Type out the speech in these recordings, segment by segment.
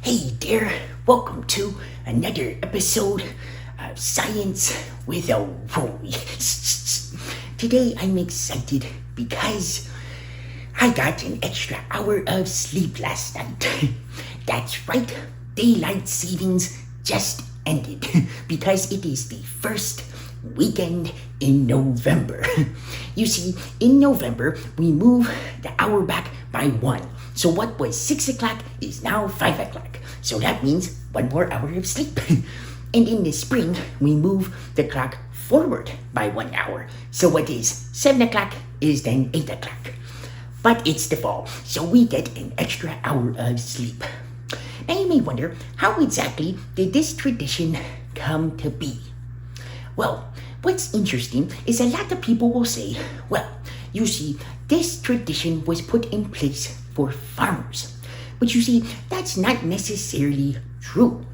Hey there, welcome to another episode of Science with Elroy. Today I'm excited because I got an extra hour of sleep last night. That's right, daylight savings just ended because it is the first weekend in November. You see, in November, we move the hour back by 1. So what was 6 o'clock is now 5 o'clock. So that means 1 more hour of sleep. And in the spring, we move the clock forward by 1 hour. So what is 7 o'clock is then 8 o'clock. But it's the fall, so we get an extra hour of sleep. Now you may wonder, how exactly did this tradition come to be? Well, what's interesting is a lot of people will say, well, you see, this tradition was put in place for farmers. But you see, that's not necessarily true.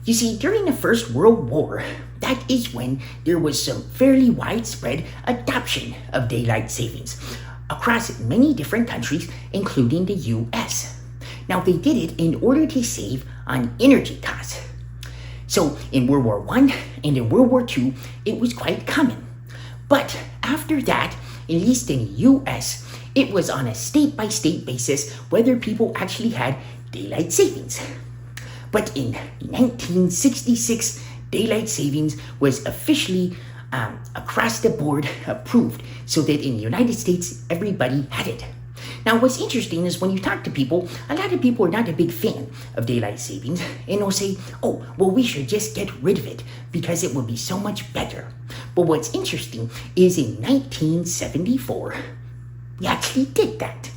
You see, during the First World War, that is when there was some fairly widespread adoption of daylight savings across many different countries, including the US. Now, they did it in order to save on energy costs. So in World War I and in World War II, it was quite common. But after that, at least in the US, it was on a state-by-state basis whether people actually had daylight savings. But in 1966, daylight savings was officially across the board approved so that in the United States, everybody had it. Now, what's interesting is when you talk to people, a lot of people are not a big fan of daylight savings, and they'll say, oh, well, we should just get rid of it because it would be so much better. But what's interesting is in 1974, we actually did that.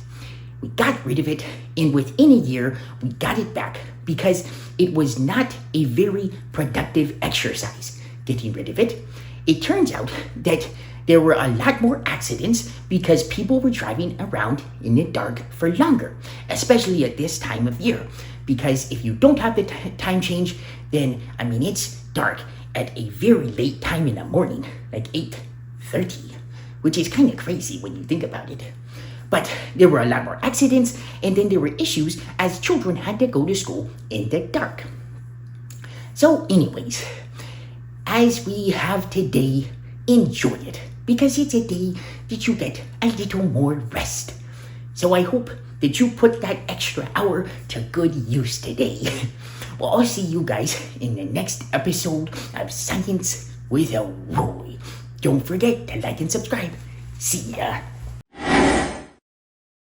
We got rid of it, and within a year, we got it back because it was not a very productive exercise getting rid of it. It turns out that there were a lot more accidents because people were driving around in the dark for longer, especially at this time of year. Because if you don't have the time change, then, it's dark at a very late time in the morning, like 8:30, which is kind of crazy when you think about it. But there were a lot more accidents, and then there were issues as children had to go to school in the dark. So anyways, as we have today, enjoy it, because it's a day that you get a little more rest. So I hope that you put that extra hour to good use today. Well, I'll see you guys in the next episode of Science with Elroy. Don't forget to like and subscribe. See ya.